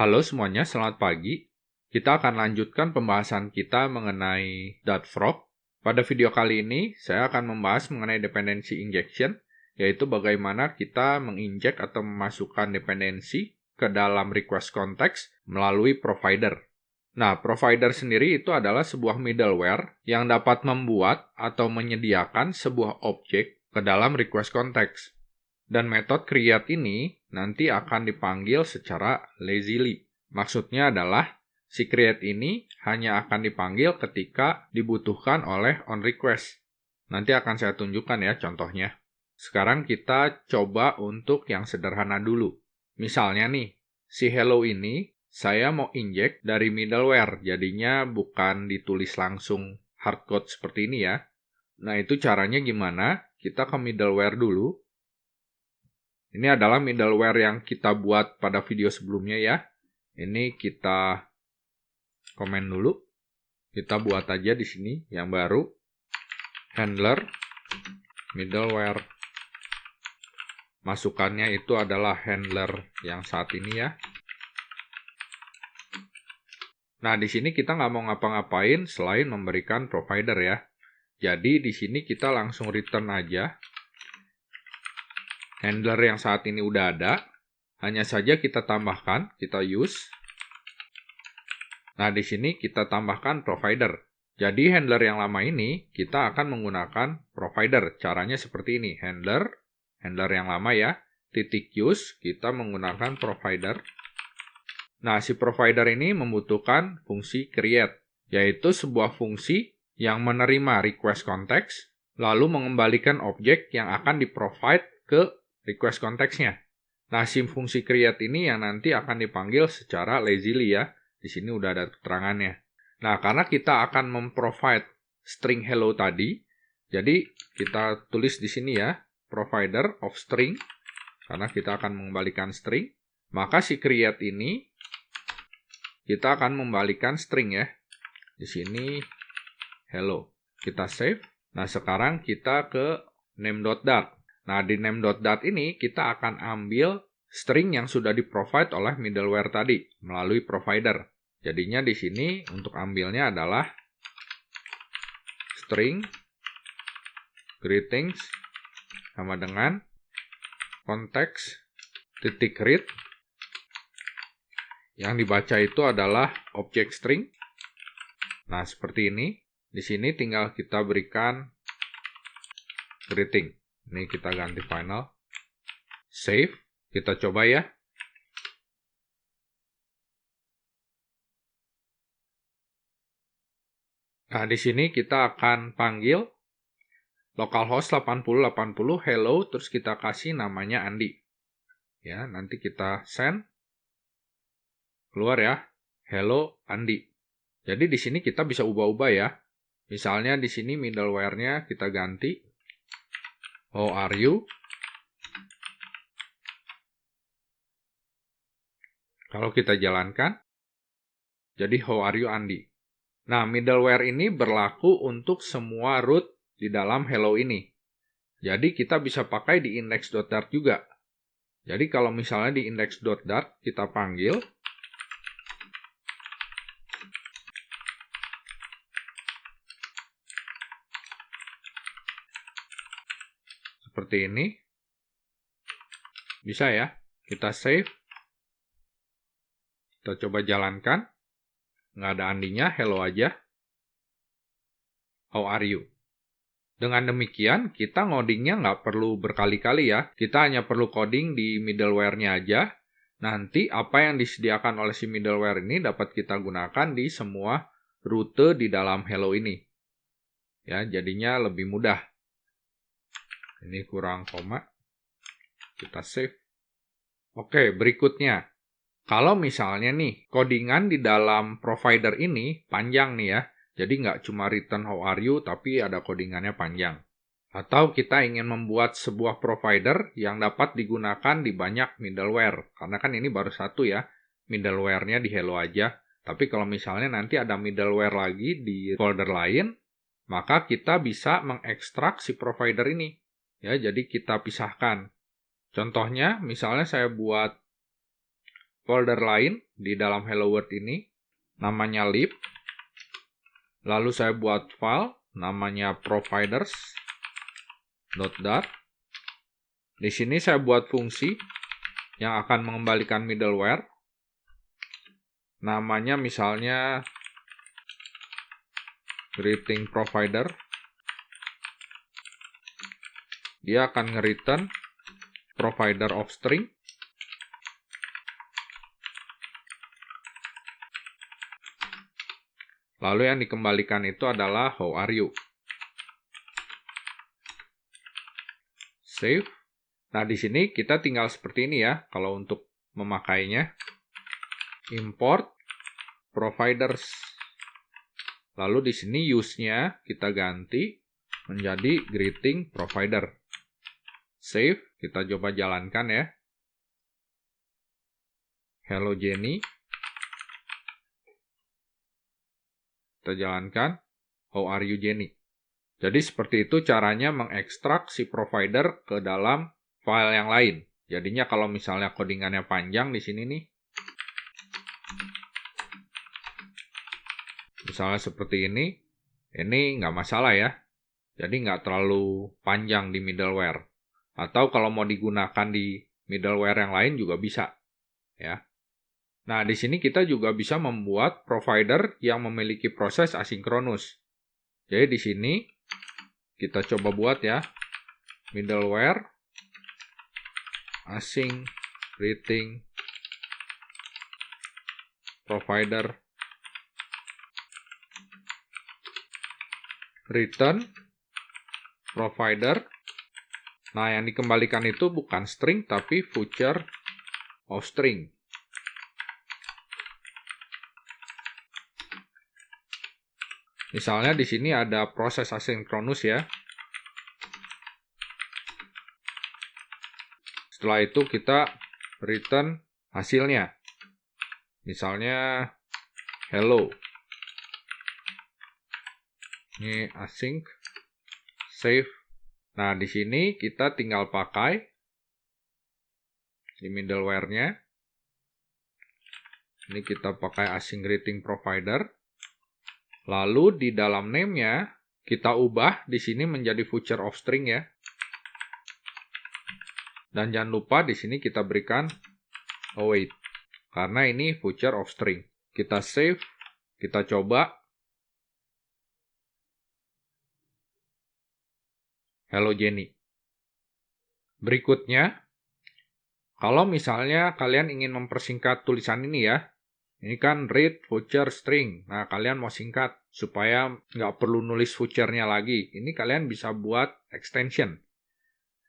Halo semuanya, selamat pagi. Kita akan lanjutkan pembahasan kita mengenai .frog. Pada video kali ini, saya akan membahas mengenai dependency injection, yaitu bagaimana kita menginjek atau memasukkan dependensi ke dalam request context melalui provider. Nah, provider sendiri itu adalah sebuah middleware yang dapat membuat atau menyediakan sebuah objek ke dalam request context. Dan metode create ini nanti akan dipanggil secara lazily. Maksudnya adalah si create ini hanya akan dipanggil ketika dibutuhkan oleh onRequest. Nanti akan saya tunjukkan ya contohnya. Sekarang kita coba untuk yang sederhana dulu. Misalnya nih, si hello ini saya mau injek dari middleware, jadinya bukan ditulis langsung hardcode seperti ini ya. Nah, itu caranya gimana? Kita ke middleware dulu. Ini adalah middleware yang kita buat pada video sebelumnya ya. Ini kita komen dulu. Kita buat aja di sini yang baru. Handler middleware. Masukannya itu adalah handler yang saat ini ya. Nah, di sini kita nggak mau ngapa-ngapain selain memberikan provider ya. Jadi di sini kita langsung return aja. Handler yang saat ini udah ada, hanya saja kita tambahkan, kita use. Nah, di sini kita tambahkan provider. Jadi, handler yang lama ini, kita akan menggunakan provider. Caranya seperti ini, handler yang lama ya, titik use, kita menggunakan provider. Nah, si provider ini membutuhkan fungsi create, yaitu sebuah fungsi yang menerima request context, lalu mengembalikan objek yang akan di-provide ke request konteksnya. Nah, si fungsi create ini yang nanti akan dipanggil secara lazily ya. Di sini udah ada keterangannya. Nah, karena kita akan memprovide string hello tadi, jadi kita tulis di sini ya, provider of string, karena kita akan mengembalikan string, maka si create ini kita akan membalikan string ya. Di sini hello. Kita save. Nah, sekarang kita ke name.dart. Nah, di name.dart ini kita akan ambil string yang sudah di-provide oleh middleware tadi melalui provider. Jadinya di sini untuk ambilnya adalah string greetings sama dengan context titik read. Yang dibaca itu adalah objek string. Nah, seperti ini. Di sini tinggal kita berikan greeting. Ini kita ganti final. Save. Kita coba ya. Nah, di sini kita akan panggil localhost 8080 hello, terus kita kasih namanya Andi. Ya, nanti kita send. Keluar ya. Hello Andi. Jadi di sini kita bisa ubah-ubah ya. Misalnya di sini middleware-nya kita ganti how are you? Kalau kita jalankan, jadi how are you Andi. Nah, middleware ini berlaku untuk semua root di dalam hello ini. Jadi kita bisa pakai di index.dart juga. Jadi kalau misalnya di index.dart kita panggil, seperti ini. Bisa ya. Kita save. Kita coba jalankan. Nggak ada Andinya, hello aja. How are you? Dengan demikian, kita ngodingnya nggak perlu berkali-kali ya. Kita hanya perlu coding di middleware-nya aja. Nanti apa yang disediakan oleh si middleware ini dapat kita gunakan di semua rute di dalam hello ini. Ya, jadinya lebih mudah. Ini kurang koma. Kita save. Oke, berikutnya. Kalau misalnya nih, codingan di dalam provider ini panjang nih ya. Jadi nggak cuma return how are you, tapi ada codingannya panjang. Atau kita ingin membuat sebuah provider yang dapat digunakan di banyak middleware. Karena kan ini baru satu ya, middleware-nya di hello aja. Tapi kalau misalnya nanti ada middleware lagi di folder lain, maka kita bisa mengekstrak si provider ini. Ya, jadi kita pisahkan. Contohnya, misalnya saya buat folder lain di dalam Hello World ini, namanya lib. Lalu saya buat file, namanya providers.dart. Di sini saya buat fungsi yang akan mengembalikan middleware. Namanya misalnya greeting provider. Dia akan nge-return provider of string. Lalu yang dikembalikan itu adalah how are you. Save. Nah, di sini kita tinggal seperti ini ya, kalau untuk memakainya. Import providers. Lalu di sini use-nya kita ganti menjadi greeting provider. Save, kita coba jalankan ya. Hello Jenny. Kita jalankan, how are you Jenny. Jadi seperti itu caranya mengekstrak si provider ke dalam file yang lain. Jadinya kalau misalnya codingannya panjang di sini nih, misalnya seperti ini nggak masalah ya. Jadi nggak terlalu panjang di middleware. Atau kalau mau digunakan di middleware yang lain juga bisa, ya. Nah, di sini kita juga bisa membuat provider yang memiliki proses asinkronus. Jadi di sini kita coba buat ya, middleware async greeting provider return provider. Nah, yang dikembalikan itu bukan string tapi future of string. Misalnya di sini ada proses asinkronus ya. Setelah itu kita return hasilnya. Misalnya hello. Ini async, save. Nah, di sini kita tinggal pakai di middleware-nya. Ini kita pakai async greeting provider. Lalu di dalam name-nya kita ubah di sini menjadi future of string ya. Dan jangan lupa di sini kita berikan await karena ini future of string. Kita save, kita coba. Hello Jenny. Berikutnya, kalau misalnya kalian ingin mempersingkat tulisan ini ya, ini kan read future string. Nah, kalian mau singkat supaya nggak perlu nulis future-nya lagi. Ini kalian bisa buat extension.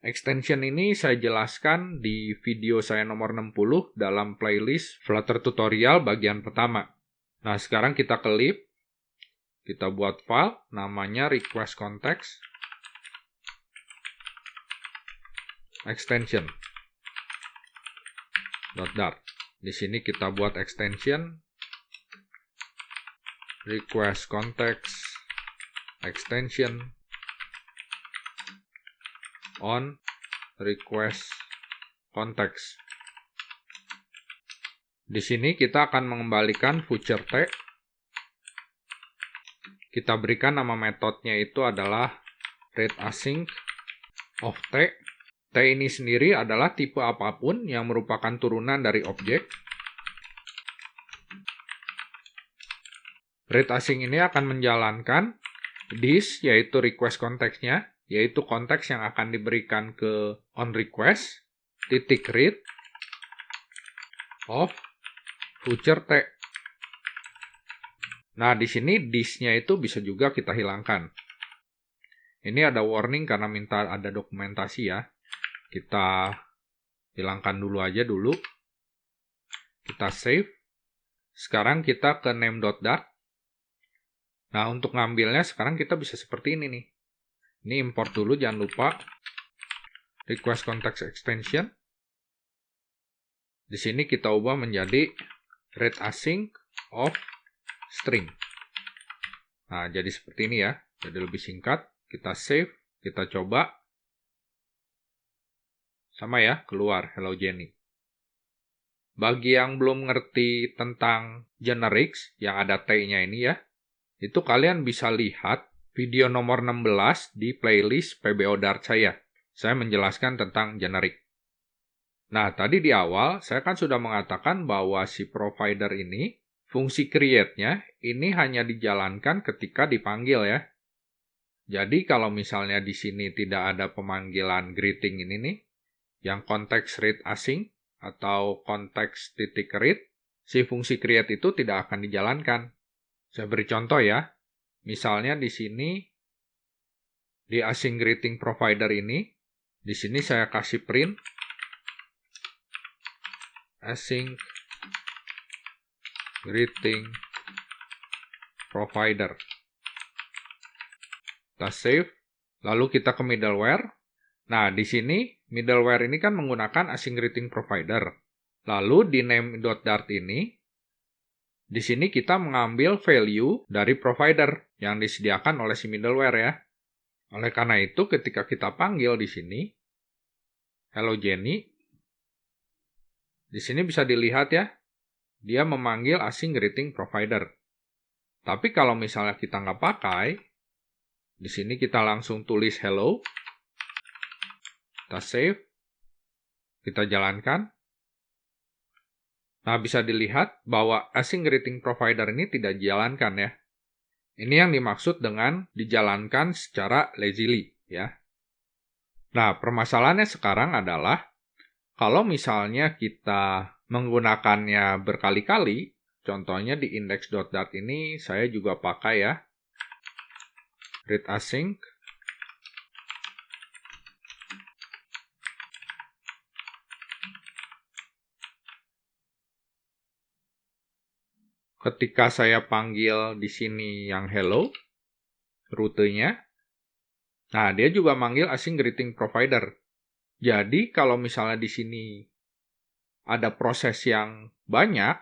Extension ini saya jelaskan di video saya nomor 60 dalam playlist Flutter Tutorial bagian pertama. Nah, sekarang kita ke lib. Kita buat file, namanya request context extension .dart. Di sini kita buat extension request context extension on request context. Di sini kita akan mengembalikan future t. Kita berikan nama metodenya itu adalah readAsync of t. T ini sendiri adalah tipe apapun yang merupakan turunan dari objek. readAsync ini akan menjalankan this, yaitu request konteksnya, yaitu konteks yang akan diberikan ke onRequest, titik read of future t. Nah, di sini this-nya itu bisa juga kita hilangkan. Ini ada warning karena minta ada dokumentasi ya. Kita hilangkan dulu aja dulu. Kita save. Sekarang kita ke name.dart. Nah, untuk ngambilnya sekarang kita bisa seperti ini nih. Ini import dulu, jangan lupa. Request context extension. Di sini kita ubah menjadi readAsync of string. Nah, jadi seperti ini ya. Jadi lebih singkat. Kita save, kita coba. Sama ya, keluar Hello Jenny. Bagi yang belum ngerti tentang generics, yang ada T-nya ini ya, itu kalian bisa lihat video nomor 16 di playlist PBO Dart saya. Saya menjelaskan tentang generic. Nah, tadi di awal saya kan sudah mengatakan bahwa si provider ini, fungsi create-nya ini hanya dijalankan ketika dipanggil ya. Jadi kalau misalnya di sini tidak ada pemanggilan greeting ini nih, yang konteks read asing atau konteks titik read, si fungsi create itu tidak akan dijalankan. Saya beri contoh ya. Misalnya di sini, di async greeting provider ini, di sini saya kasih print async greeting provider. Kita save, lalu kita ke middleware. Nah, di sini middleware ini kan menggunakan async greeting provider. Lalu di name.dart ini, di sini kita mengambil value dari provider yang disediakan oleh si middleware ya. Oleh karena itu, ketika kita panggil di sini, hello Jenny, di sini bisa dilihat ya, dia memanggil async greeting provider. Tapi kalau misalnya kita nggak pakai, di sini kita langsung tulis hello, kita save, kita jalankan. Nah, bisa dilihat bahwa async greeting provider ini tidak dijalankan ya. Ini yang dimaksud dengan dijalankan secara lazily ya. Nah, permasalahannya sekarang adalah kalau misalnya kita menggunakannya berkali-kali, contohnya di index.dart ini saya juga pakai ya, read async, ketika saya panggil di sini yang hello, rutenya, nah dia juga manggil async greeting provider. Jadi kalau misalnya di sini ada proses yang banyak,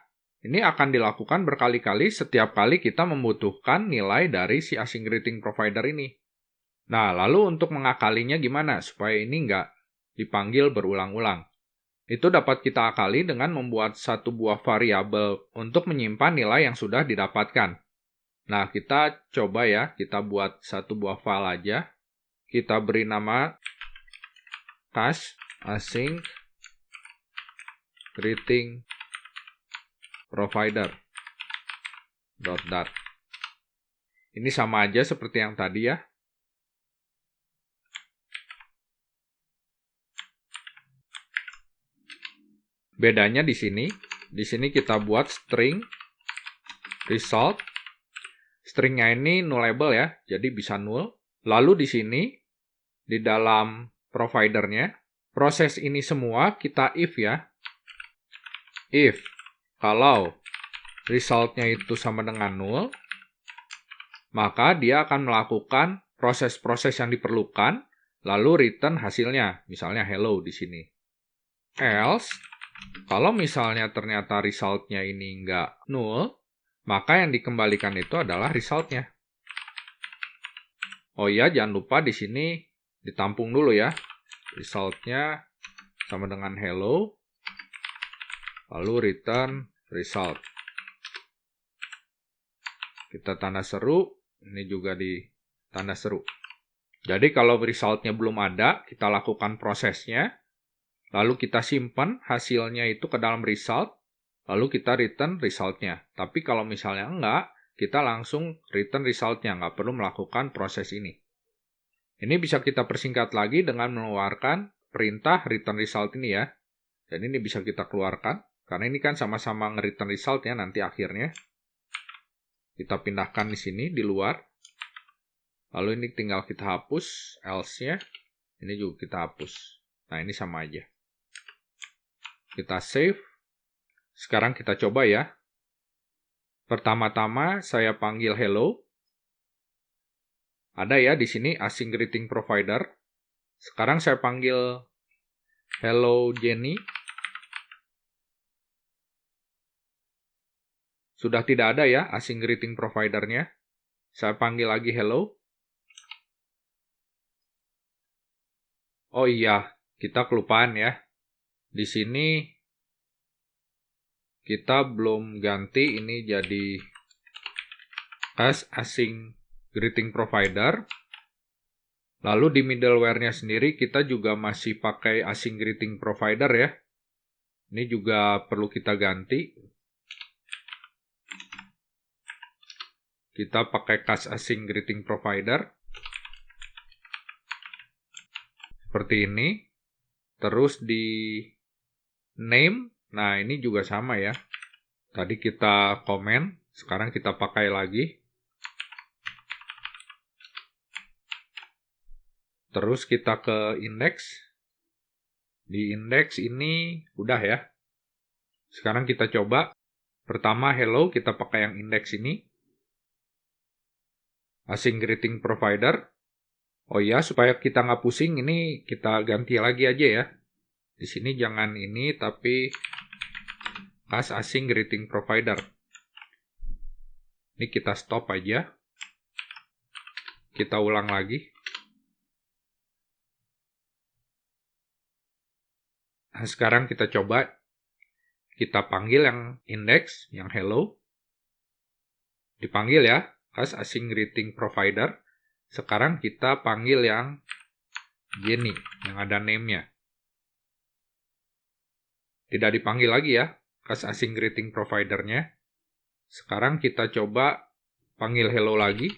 ini akan dilakukan berkali-kali setiap kali kita membutuhkan nilai dari si async greeting provider ini. Nah, lalu untuk mengakalinya gimana supaya ini nggak dipanggil berulang-ulang? Itu dapat kita akali dengan membuat satu buah variabel untuk menyimpan nilai yang sudah didapatkan. Nah, kita coba ya, kita buat satu buah file aja. Kita beri nama cache async greeting provider .dart. Ini sama aja seperti yang tadi ya. Bedanya di sini kita buat string result. Stringnya ini nullable ya, jadi bisa null. Lalu di sini, di dalam providernya, proses ini semua kita if ya. If, kalau resultnya itu sama dengan null, maka dia akan melakukan proses-proses yang diperlukan, lalu return hasilnya, misalnya hello di sini. Else, kalau misalnya ternyata resultnya ini nggak null, maka yang dikembalikan itu adalah resultnya. Oh iya, jangan lupa di sini ditampung dulu ya. Resultnya sama dengan hello, lalu return result. Kita tanda seru, ini juga di tanda seru. Jadi kalau resultnya belum ada, kita lakukan prosesnya, lalu kita simpan hasilnya itu ke dalam result, lalu kita return resultnya. Tapi kalau misalnya enggak, kita langsung return resultnya, nggak perlu melakukan proses ini. Ini bisa kita persingkat lagi dengan mengeluarkan perintah return result ini ya. Dan ini bisa kita keluarkan, karena ini kan sama-sama nge-return result ya nanti akhirnya. Kita pindahkan di sini, di luar. Lalu ini tinggal kita hapus, else-nya. Ini juga kita hapus. Nah, ini sama aja. Kita save. Sekarang kita coba ya. Pertama-tama saya panggil hello. Ada ya di sini async greeting provider. Sekarang saya panggil hello Jenny. Sudah tidak ada ya async greeting providernya. Saya panggil lagi hello. Oh iya, kita kelupaan ya. Di sini kita belum ganti ini jadi class async greeting provider. Lalu di middleware-nya sendiri kita juga masih pakai async greeting provider ya. Ini juga perlu kita ganti. Kita pakai class async greeting provider. Seperti ini. Terus di name, nah ini juga sama ya. Tadi kita komen, sekarang kita pakai lagi. Terus kita ke index. Di index ini udah ya. Sekarang kita coba. Pertama hello, kita pakai yang index ini. Async greeting provider. Oh ya, supaya kita nggak pusing, ini kita ganti lagi aja ya. Di sini jangan ini, tapi class async greeting provider. Ini kita stop aja. Kita ulang lagi. Nah, sekarang kita coba. Kita panggil yang index, yang hello. Dipanggil ya, class async greeting provider. Sekarang kita panggil yang Jenny, yang ada name-nya. Tidak dipanggil lagi ya, class async greeting provider-nya. Sekarang kita coba panggil hello lagi.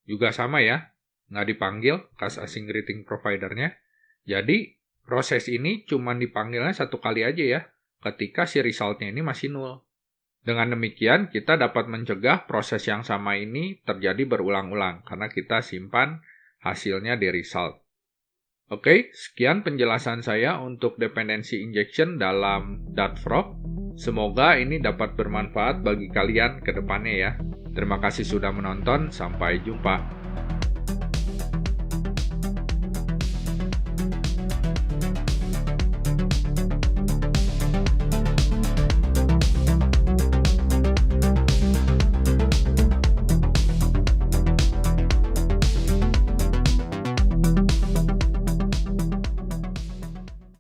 Juga sama ya, nggak dipanggil class async greeting provider-nya. Jadi, proses ini cuma dipanggilnya satu kali aja ya, ketika si result-nya ini masih nol. Dengan demikian, kita dapat mencegah proses yang sama ini terjadi berulang-ulang, karena kita simpan hasilnya di result. Oke, sekian penjelasan saya untuk dependency injection dalam .frog. Semoga ini dapat bermanfaat bagi kalian ke depannya ya. Terima kasih sudah menonton, sampai jumpa.